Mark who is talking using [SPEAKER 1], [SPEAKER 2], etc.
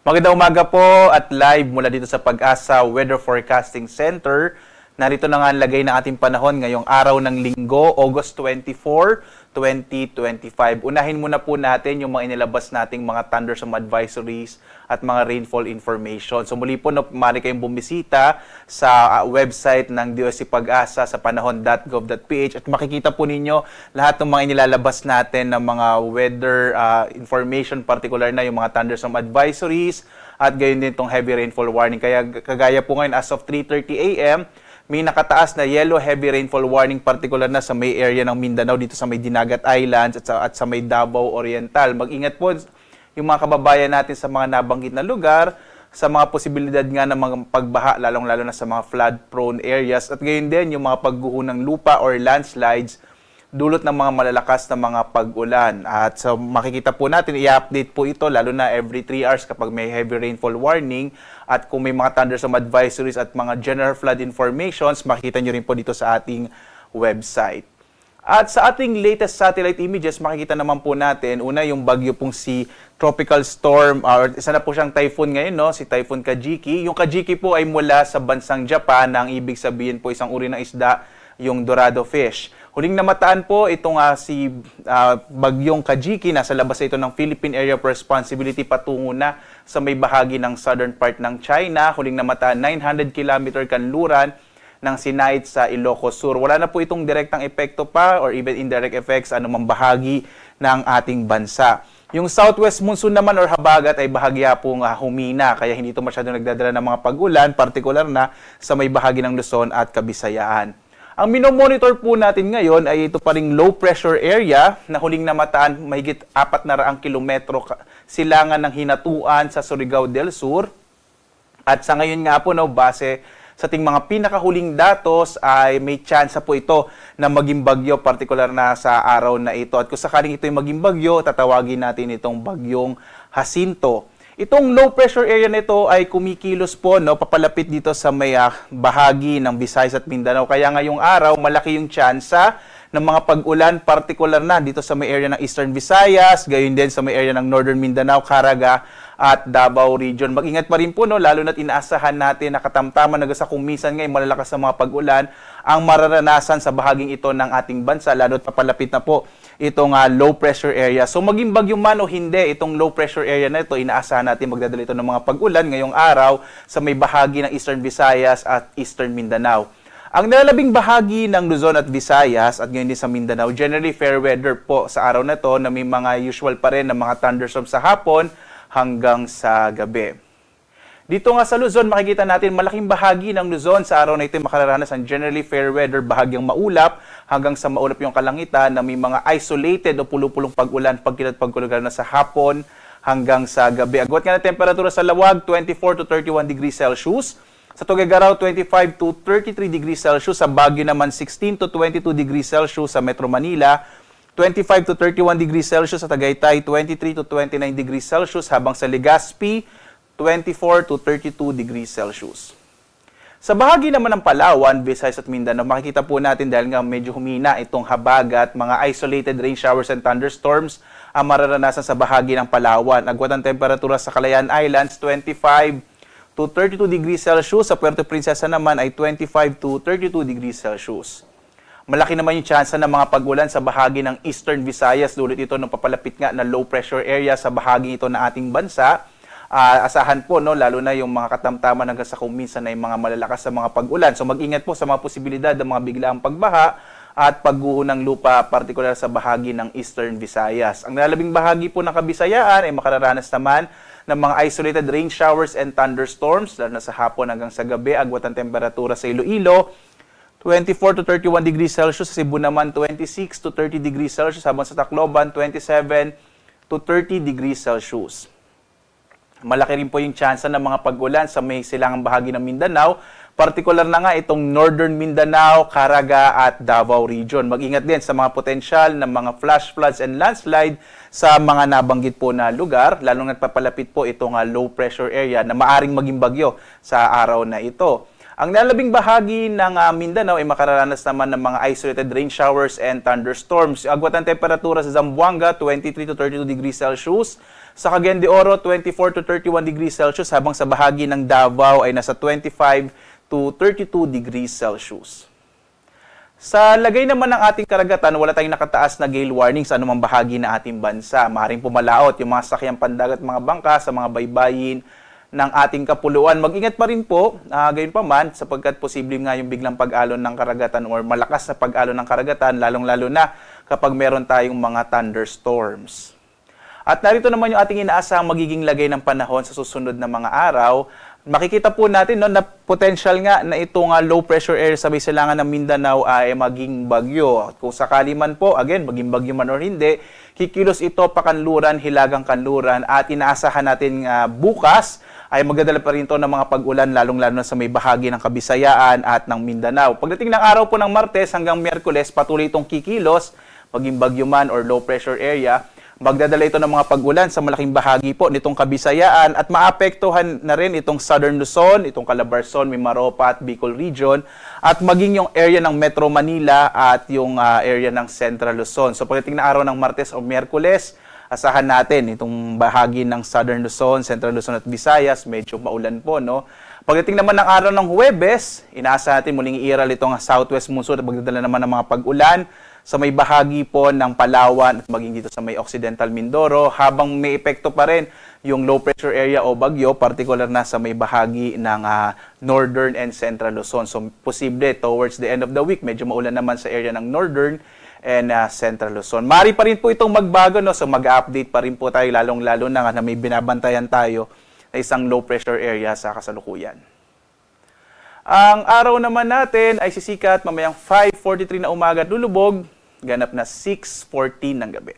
[SPEAKER 1] Magandang umaga po at live mula dito sa Pag-asa Weather Forecasting Center. Narito na nga ang lagay ng ating panahon ngayong araw ng Linggo, August 24, 2025. Unahin muna po natin yung mga inilabas nating mga thunderstorm advisories at mga rainfall information. So muli po, maaari kayong bumisita sa website ng DOST Pag-asa sa panahon.gov.ph at makikita po ninyo lahat ng mga inilalabas natin ng mga weather information, particular na yung mga thunderstorm advisories at gayon din itong heavy rainfall warning. Kaya kagaya po ngayon as of 3:30 a.m., may nakataas na yellow heavy rainfall warning, particular na sa may area ng Mindanao, dito sa may Dinagat Islands at sa may Davao Oriental. Mag-ingat po yung mga kababayan natin sa mga nabanggit na lugar, sa mga posibilidad nga ng mga pagbaha, lalong-lalo na sa mga flood-prone areas. At gayon din yung mga pagguho ng lupa or landslides, dulot ng mga malalakas na mga pag-ulan. At so makikita po natin, i-update po ito lalo na every 3 hours kapag may heavy rainfall warning. At kung may mga thunderstorm advisories at mga general flood informations, makikita nyo rin po dito sa ating website. At sa ating latest satellite images, makikita naman po natin, una yung bagyo pong si Tropical Storm, or isa na po siyang typhoon ngayon, no? Si Typhoon Kajiki. Yung Kajiki po ay mula sa bansang Japan, ang ibig sabihin po isang uri ng isda, yung Dorado fish. Huling namataan po itong si bagyong Kajiki, nasa labas ito ng Philippine Area of Responsibility patungo na sa may bahagi ng southern part ng China. Huling namataan 900 km kanluran ng Sinait sa Ilocos Sur. Wala na po itong direktang epekto pa or even indirect effects anumang bahagi ng ating bansa. Yung southwest monsoon naman or habagat ay bahagya pong humina, kaya hindi ito masyadong nagdadala ng mga pag-ulan, partikular na sa may bahagi ng Luzon at Kabisayaan. Ang minomonitor po natin ngayon ay ito pa ring low pressure area na huling namataan mahigit 400 kilometro silangan ng hinatuan sa Surigao del Sur. At sa ngayon nga po, base sa ating mga pinakahuling datos ay may tsansa po ito na maging bagyo, partikular na sa araw na ito. At kung sakaling ito ay maging bagyo, tatawagin natin itong bagyong Jacinto. Itong low pressure area nito ay kumikilos po, papalapit dito sa may bahagi ng Visayas at Mindanao. Kaya ngayong araw, malaki yung tsansa ng mga pag-ulan, partikular na dito sa may area ng Eastern Visayas, gayon din sa may area ng Northern Mindanao, Caraga at Davao Region. Mag-ingat pa rin po, lalo na't inaasahan natin na katamtaman na sa kung minsan ngayon malalakas sa mga pag-ulan ang mararanasan sa bahaging ito ng ating bansa, lalo't papalapit na po itong low pressure area. So maging bagyo man o hindi, itong low pressure area na ito, inaasahan natin magdadala ito ng mga pag-ulan ngayong araw sa may bahagi ng Eastern Visayas at Eastern Mindanao. Ang nalalabing bahagi ng Luzon at Visayas at ngayon din sa Mindanao, generally fair weather po sa araw na ito, na may mga usual pa rin na mga thunderstorms sa hapon hanggang sa gabi. Dito nga sa Luzon, makikita natin malaking bahagi ng Luzon sa araw na ito makararanas ng generally fair weather, bahagyang maulap hanggang sa maulap yung kalangitan na may mga isolated o pulupulong pag-ulan, pagkulugan na sa hapon hanggang sa gabi. Agwat nga na temperatura sa Lawag, 24 to 31 degrees Celsius. Sa Tuguegarao, 25 to 33 degrees Celsius. Sa Baguio naman, 16 to 22 degrees Celsius. Sa Metro Manila, 25 to 31 degrees Celsius. Sa Tagaytay, 23 to 29 degrees Celsius. Habang sa Legazpi, 24 to 32 degrees Celsius. Sa bahagi naman ng Palawan, Visayas at Mindanao, makikita po natin dahil nga medyo humina itong habagat, mga isolated rain showers and thunderstorms ang mararanasan sa bahagi ng Palawan. Agwat ang temperatura sa Calayan Islands, 25 to 32 degrees Celsius. Sa Puerto Princesa naman ay 25 to 32 degrees Celsius. Malaki naman yung tsansa ng mga pag-ulan sa bahagi ng Eastern Visayas, dulot ito ng papalapit nga na low pressure area sa bahagi ito ng ating bansa. Asahan po, lalo na yung mga katamtaman hanggang sa kung minsan ay mga malalakas sa mga pag-ulan. So mag-ingat po sa mga posibilidad ng mga biglaang pagbaha at pagguho ng lupa, partikular sa bahagi ng Eastern Visayas. Ang nalalabing bahagi po ng Kabisayaan ay makararanas naman ng mga isolated rain showers and thunderstorms, lalo na sa hapon hanggang sa gabi. Agwat ang temperatura sa Iloilo, 24 to 31 degrees Celsius. Sa Cebu naman, 26 to 30 degrees Celsius. Habang sa Tacloban, 27 to 30 degrees Celsius. Malaki rin po yung tsansa ng mga pag-ulan sa may silangang bahagi ng Mindanao, partikular na nga itong Northern Mindanao, Caraga at Davao Region. Mag-ingat din sa mga potensyal ng mga flash floods and landslide sa mga nabanggit po na lugar, lalong nagpapalapit po itong low pressure area na maaring maging bagyo sa araw na ito. Ang nalabing bahagi ng Mindanao ay makararanas naman ng mga isolated rain showers and thunderstorms. Agwat ng temperatura sa Zamboanga, 23 to 32 degrees Celsius. Sa Cagayan de Oro, 24 to 31 degrees Celsius. Habang sa bahagi ng Davao ay nasa 25 to 32 degrees Celsius. Sa lagay naman ng ating karagatan, wala tayong nakataas na gale warning sa anumang bahagi ng ating bansa. Maaaring pumalaot yung mga sakyang pandagat mga bangka sa mga baybayin ng ating kapuluan. Mag-ingat pa rin po, gayon pa man, sapagkat posibleng nga yung biglang pag-alon ng karagatan or malakas na pag-alon ng karagatan, lalong-lalo na kapag meron tayong mga thunderstorms. At narito naman yung ating inaasahang magiging lagay ng panahon sa susunod na mga araw. Makikita po natin no, na potential nga na itong low pressure area sa may silangan ng Mindanao ay maging bagyo. At kung sakali man po, again, maging bagyo man or hindi, kikilos ito pakanluran, hilagang kanluran at inaasahan natin bukas ay magdadala pa rin ito ng mga pag-ulan lalong-lalo na sa may bahagi ng Kabisayaan at ng Mindanao. Pagdating ng araw po ng Martes hanggang Miyerkules, patuloy itong kikilos, maging bagyo man or low pressure area. Magdadala ito ng mga pag-ulan sa malaking bahagi po nitong Kabisayaan at maapektuhan na rin itong Southern Luzon, itong Calabarzon, Mimaropa at Bicol Region at maging yung area ng Metro Manila at yung area ng Central Luzon. So pagdating na araw ng Martes o Miyerkules, asahan natin itong bahagi ng Southern Luzon, Central Luzon at Visayas, medyo maulan po, no? Pagdating naman ng araw ng Huwebes, inaasahan natin muling iiral itong southwest monsoon at magdadala naman ng mga pag-ulan sa may bahagi po ng Palawan at maging dito sa may Occidental Mindoro, habang may epekto pa rin yung low pressure area o bagyo, particular na sa may bahagi ng Northern and Central Luzon. So posible towards the end of the week, medyo maulan naman sa area ng Northern and Central Luzon. Mari pa rin po itong magbago, no? So mag-update pa rin po tayo, lalong-lalo na may binabantayan tayo na isang low pressure area sa kasalukuyan. Ang araw naman natin ay sisikat mamayang 5:43 na umaga at lulubog, ganap na 6:14 ng gabi.